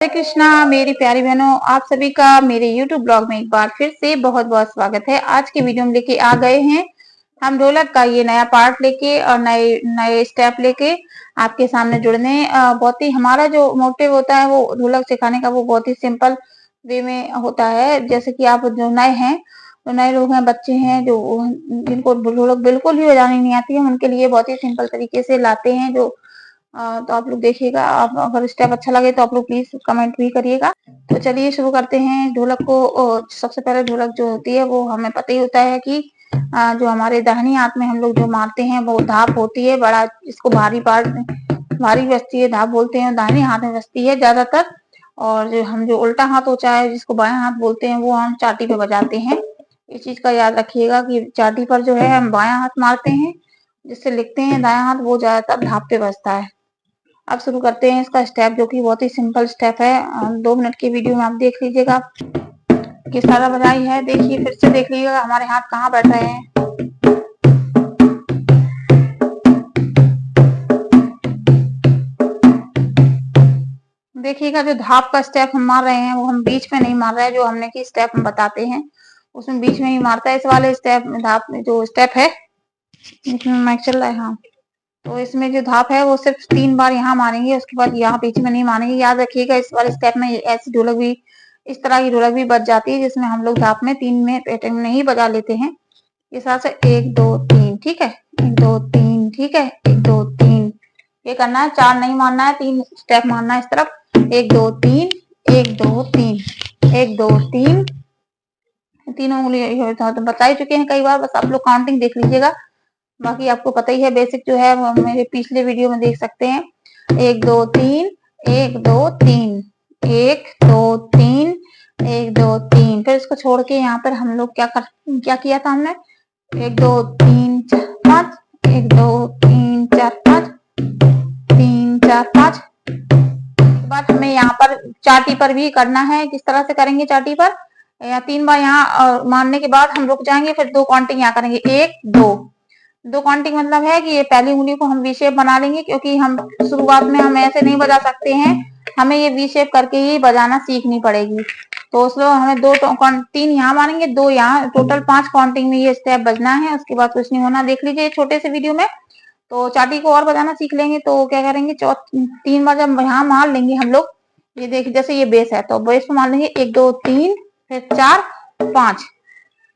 हरे कृष्णा मेरी प्यारी बहनों, आप सभी का मेरे YouTube ब्लॉग में एक बार फिर से बहुत बहुत स्वागत है। आज के वीडियो में लेके आ गए हैं हम ढोलक का ये नया पार्ट लेके और नए नए स्टेप लेके आपके सामने जुड़ने। बहुत ही हमारा जो मोटिव होता है वो ढोलक सिखाने का वो बहुत ही सिंपल वे में होता है। जैसे कि आप जो नए हैं, तो नए लोग हैं, बच्चे हैं जो जिनको ढोलक बिल्कुल भी बजानी नहीं आती है, उनके लिए बहुत ही सिंपल तरीके से लाते हैं जो तो आप लोग देखिएगा। आप अगर स्टेप अच्छा लगे तो आप लोग प्लीज कमेंट भी करिएगा। तो चलिए शुरू करते हैं। ढोलक को सबसे पहले ढोलक जो होती है वो हमें पता ही होता है कि जो हमारे दाहिनी हाथ में हम लोग जो मारते हैं वो धाप होती है। बड़ा इसको भारी बजती है, धाप बोलते हैं, दाहिने हाथ में बजती है ज्यादातर। और जो उल्टा हाथ होता है जिसको बाएं हाथ बोलते हैं वो हम चाटी पे बजाते हैं। इस चीज का याद रखिएगा कि चाटी पर जो है हम बायां हाथ मारते हैं, जिससे लिखते हैं दायां हाथ, वो ज्यादातर धाप पे बजता है। अब शुरू करते हैं इसका स्टेप, जो कि बहुत ही सिंपल स्टेप है। 2 मिनट की वीडियो में आप देख लीजिएगा किस तरह बजाई है। देखिए, फिर से देख लीजिएगा हमारे हाथ कहाँ बैठ रहे हैं। देखिएगा जो धाप का स्टेप हम मार रहे हैं वो हम बीच में नहीं मार रहे हैं। जो हमने की स्टेप हम बताते हैं उसमें बीच में ही मारता है। इस वाले स्टेप में धाप में जो स्टेप है, इसमें माइक चल रहा है, हाँ, तो इसमें जो धाप है वो सिर्फ 3 बार यहाँ मारेंगे, उसके बाद यहाँ बीच में नहीं मारेंगे। याद रखिएगा इस वाले स्टेप में ऐसी ढोलक भी, इस तरह की ढोलक भी बज जाती है जिसमें हम लोग धाप में 3 में पैटर्न में ही बजा लेते हैं। इस तरह से 1 2 3, ठीक है, 1 2 3, ठीक है, 1 2 3 ये करना है। 4 नहीं मारना है, 3 स्टेप मारना है इस तरफ। 1 2 3, 1 2 3, 1 2 3, तीनों उंगली तो बता ही चुके हैं कई बार, बस आप लोग काउंटिंग देख लीजिएगा। बाकी आपको पता ही है, बेसिक जो है वो मेरे पिछले वीडियो में देख सकते हैं। 1 2 3, 1 2 3, 1 2 3, 1 2 3। फिर इसको छोड़ के यहाँ पर हम लोग क्या किया था हमने, 1 2 3 4 5, 1 2 3 4 5, 3 4 5। बात हमें यहाँ पर चाटी पर भी करना है। किस तरह से करेंगे चाटी पर, या 3 बार यहाँ मारने के बाद हम रुक जाएंगे, फिर 2 काउंटिंग यहाँ करेंगे। 1 2 काउंटिंग मतलब है कि ये पहली उंगली को हम वी शेप बना लेंगे, क्योंकि हम शुरुआत में हम ऐसे नहीं बजा सकते हैं, हमें ये वी शेप करके ही बजाना सीखनी पड़ेगी। तो उसमें हमें 3 यहाँ मारेंगे, 2 यहाँ, टोटल 5 काउंटिंग में ये स्टेप बजना है। उसके बाद कुछ नहीं होना, देख लीजिए छोटे से वीडियो में। तो चाटी को और बजाना सीख लेंगे तो क्या करेंगे, 3 बार जब यहाँ मार लेंगे हम लोग, ये देखिए जैसे ये बेस है तो बेस पे मार लेंगे 1 2 3, फिर 4 5।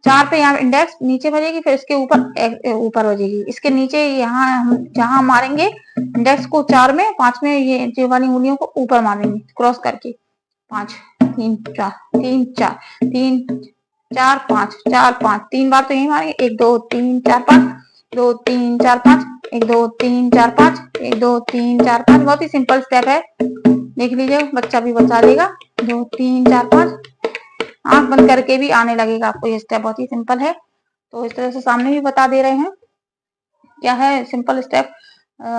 4 पे यहाँ इंडेक्स नीचे बजेगी, फिर इसके ऊपर बजेगी, इसके नीचे यहाँ हम जहाँ मारेंगे इंडेक्स को 4 में, 5 में ये वाली उंगलियों को ऊपर मारेंगे क्रॉस करके। 5 3 4 3 4 3 4 5 4 5, 3 बार तो यही मारेंगे। 1 2 3 4 5, 2 3 4 5, 1 2 3 4 5, 1 2 3 4 5। बहुत ही सिंपल स्टेप है, देख लीजिए, बच्चा भी बता देगा। 2 3 4 5, आंख बंद करके भी आने लगेगा आपको ये स्टेप, बहुत ही सिंपल है। तो इस तरह से सामने भी बता दे रहे हैं क्या है सिंपल स्टेप।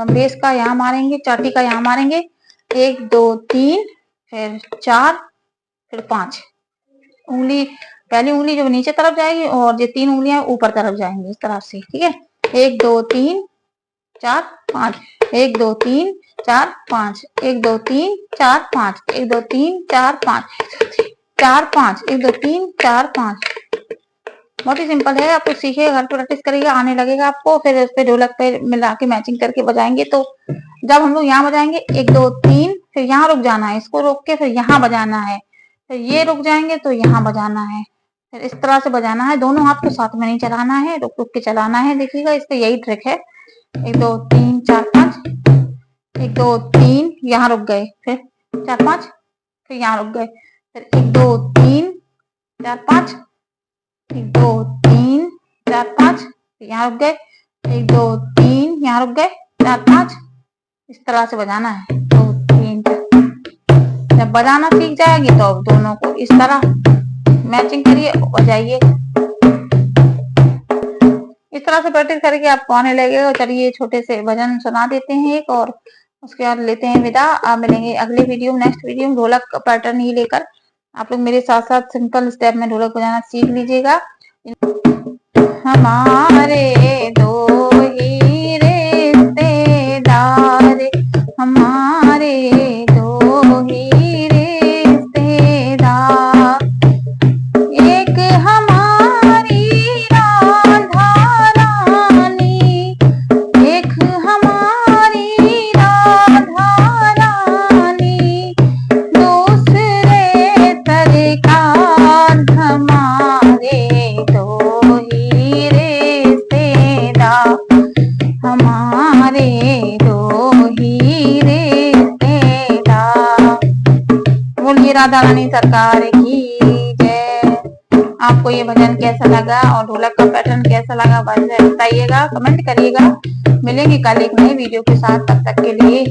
बेस का यहाँ मारेंगे, चाटी का यहाँ मारेंगे, 1 2 3, फिर 4, फिर 5। पहली उंगली जो नीचे तरफ जाएगी और ये 3 उंगलियां ऊपर तरफ जाएंगी इस तरह से, ठीक है। 1 2 3 4 5, 1 2 3 4 5, 1 2 3 4 5, 1 2 3 4 5, 4 5, 1 2 3 4 5। बहुत ही सिंपल है, आपको सीखे, घर पर प्रैक्टिस करिएगा, आने लगेगा आपको। फिर इस पे ढोलक पे मिला के मैचिंग करके बजाएंगे। तो जब हम लोग यहाँ बजाएंगे 1 2 3, फिर यहाँ रुक जाना है, इसको रोक के फिर यहाँ बजाना है, फिर ये रुक जाएंगे तो यहाँ बजाना है, फिर इस तरह से बजाना है। दोनों हाथ को साथ में नहीं चलाना है, रुक रुक के चलाना है। देखिएगा इसका यही ट्रिक है। 1 2 3 4 5, 1 2 3, यहाँ रुक गए, फिर 4 5, फिर यहाँ रुक गए, फिर 1 2 3 4 5, 1 2 3 4 5, यहाँ रुक गए, 1 2 3, यहाँ रुक गए, 4 5। इस तरह से बजाना है। 2 3 4। जब बजाना सीख जाएगी तो अब दोनों को इस तरह मैचिंग करिए, बजाइए। इस तरह से प्रैक्टिस करके आपको आने लगेगा। चलिए छोटे से भजन सुना देते हैं एक, और उसके बाद लेते हैं विदा। आप मिलेंगे अगले वीडियो में, नेक्स्ट वीडियो में ढोलक पैटर्न ही लेकर। आप लोग मेरे साथ साथ सिंपल स्टेप में ढोलक बजाना सीख लीजिएगा। हमारे दो ही रिश्तेदार, हमारे दो ही राधा रानी सरकार की जय। आपको ये भजन कैसा लगा और ढोलक का पैटर्न कैसा लगा बताइएगा, कमेंट करिएगा। मिलेंगे कल एक नए वीडियो के साथ, तब तक के लिए